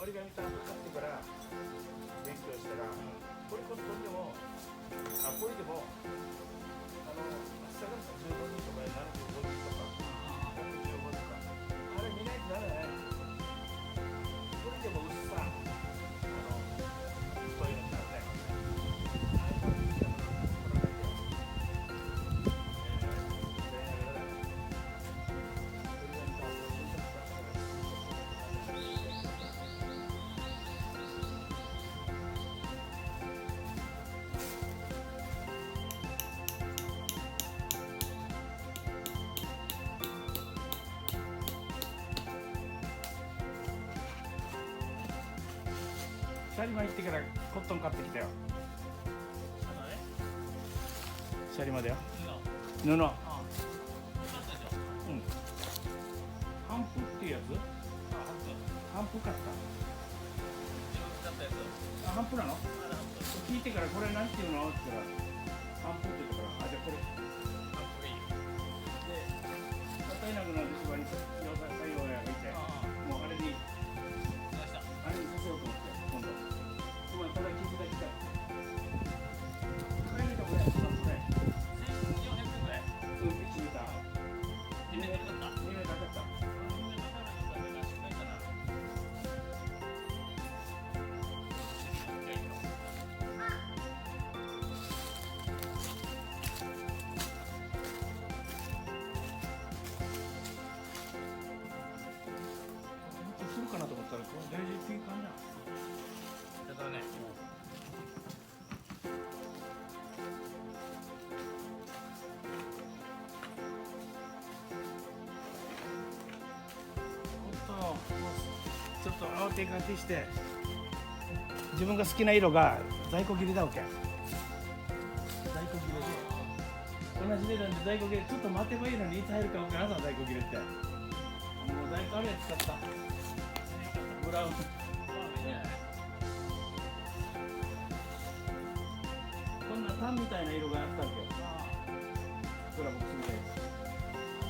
折り紙と買ってから勉強したら、これこそとんでもこれでも明日が15人とか75人とか115とかあれ見ないとダメだね。これでも薄さそういうのになるね。シャリマ行ってからコットン買ってきたよ。シャリマだよ。布。うん。ハンプっていうやつ？ハンプ買った。ハンプなの？聞いてからこれなんていうのって言ったらハンプって言ったから、じゃあこれ。ハンプいい。で、片稲君の職場に採用がいて、もうあれにさせようと思って。ただ傷が来た。これ見たこれ。これ。1400ぐらい。うん、1メーター。2メーターかかった。2メーターかかった。するかなと思ったら、これ大事っていう感じだ。だね。ちょっと慌てがちして自分が好きな色が在庫切りだわけ。在庫切れで同じ値段で在庫切れ、ちょっと待てばいいのにいつ入るか分からんさ、在庫切れって。もう在庫あるやつ使ったブラウン。こんなタンみたいな色があったわけよ。これは僕みたいです。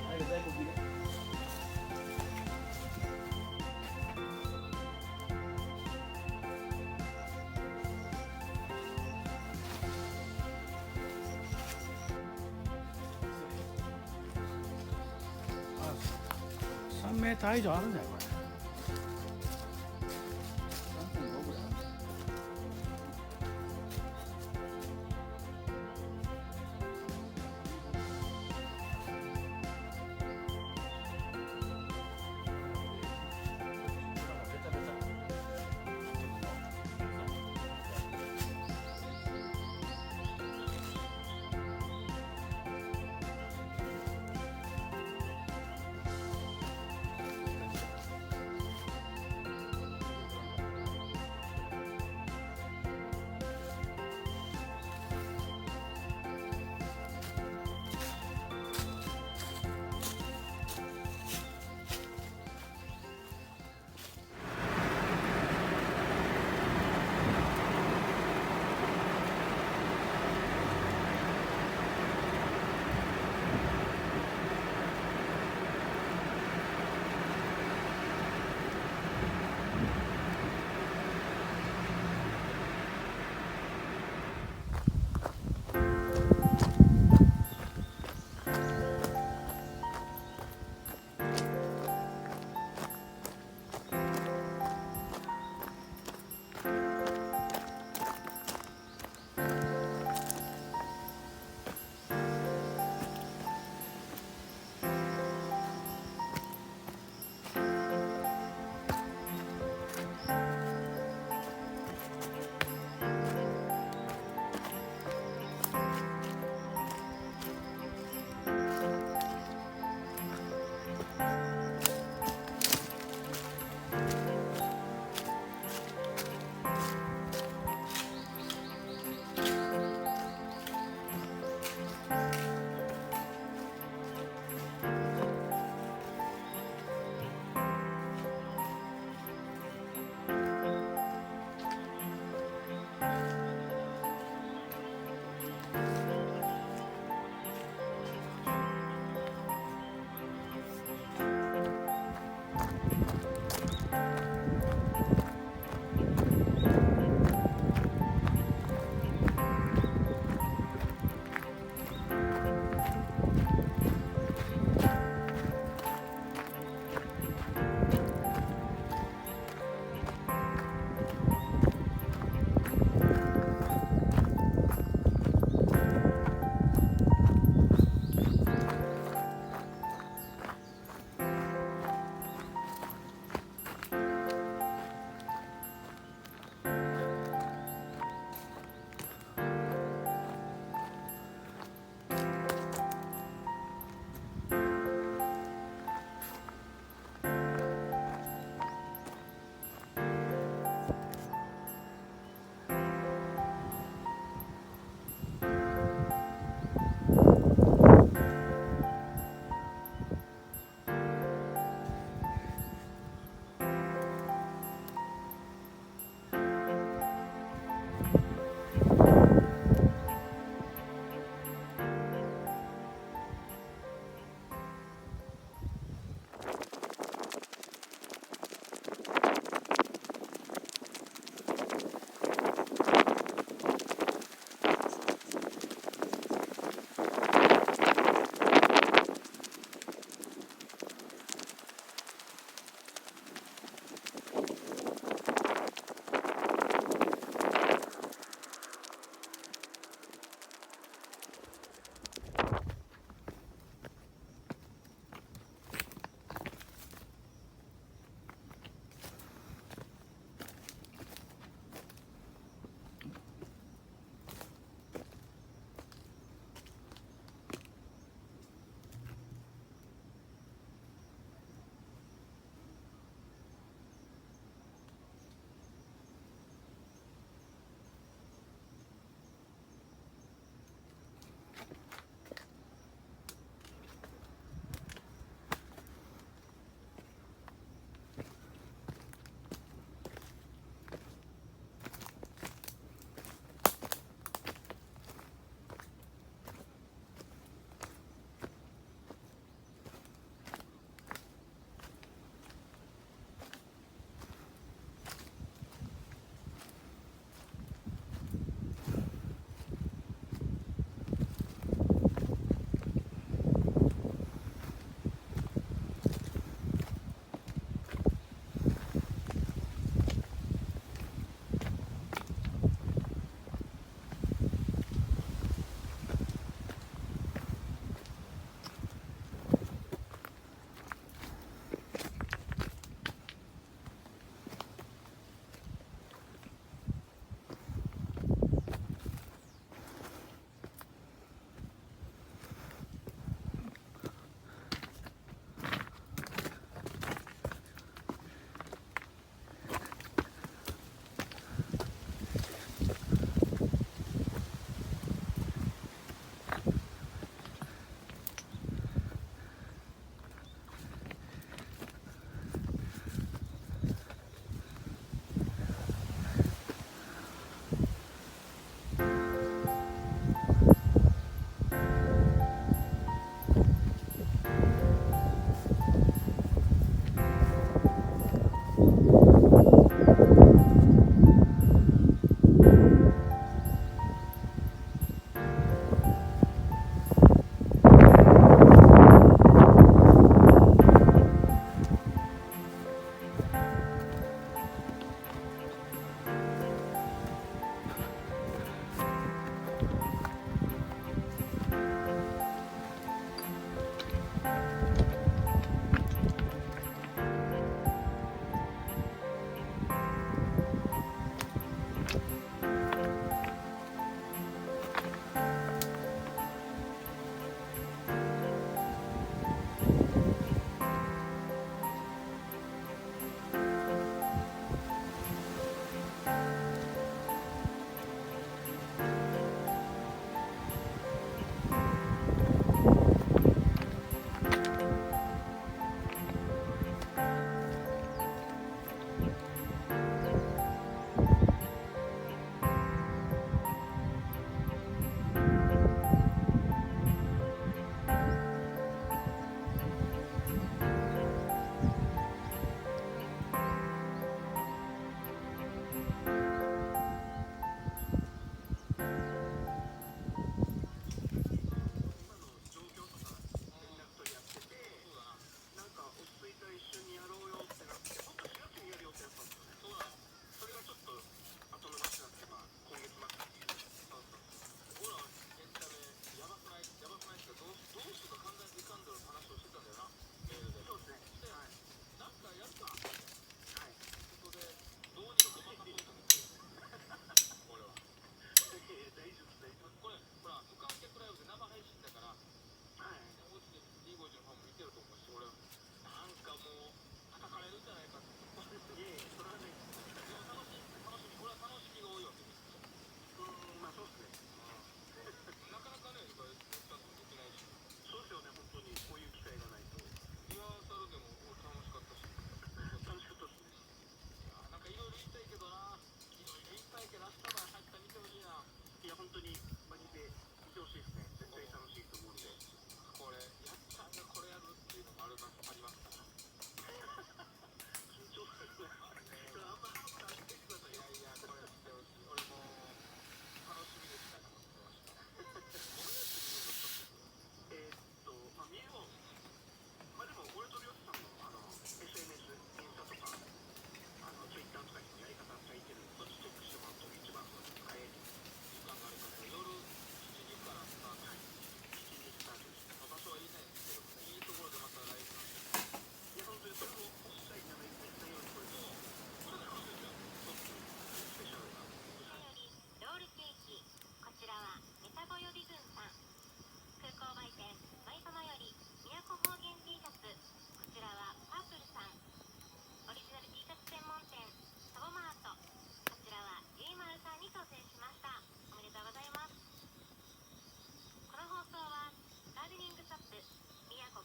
あれが在庫切れ。3メーター以上あるんだよこれ。3.5ぐらいある。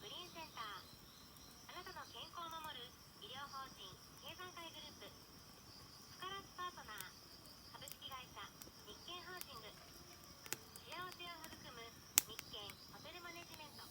グリーンセンター。あなたの健康を守る医療法人経産会グループ。スカラスパートナー株式会社日建ハウジング。幸せを育む日建ホテルマネジメント。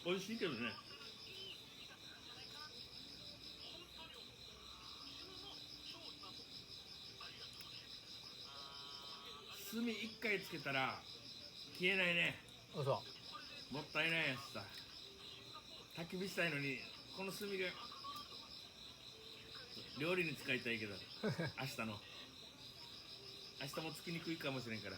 美味しいけどね。炭一回つけたら消えないね。嘘。もったいないやつさ。焚き火したいのにこの炭が料理に使いたいけど明日もつきにくいかもしれんから。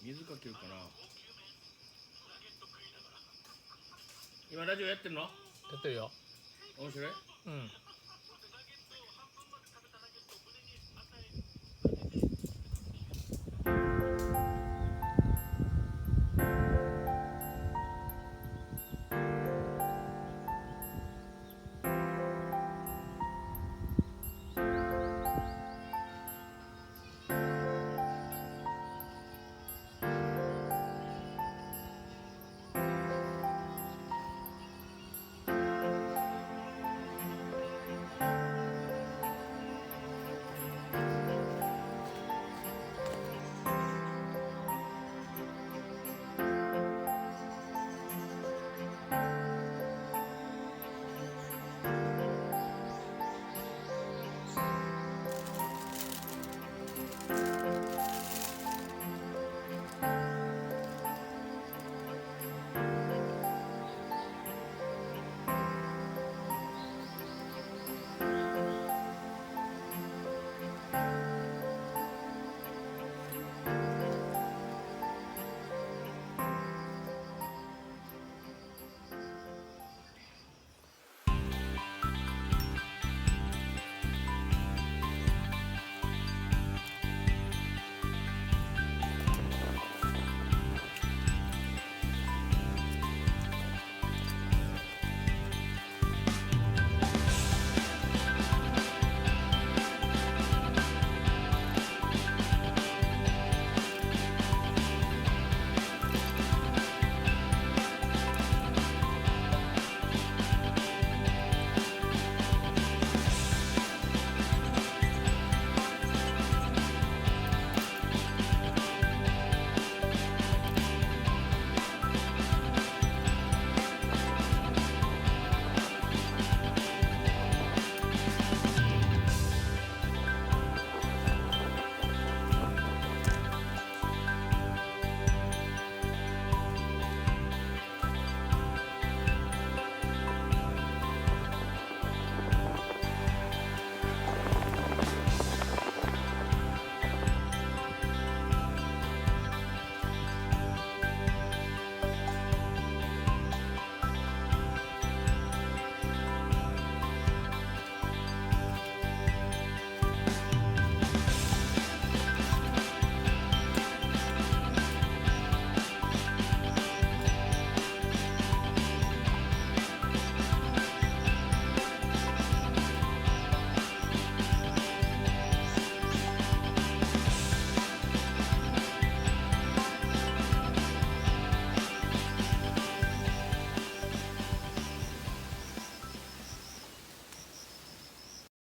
水かけるかな。今ラジオやってるの？やってるよ。面白い？うん。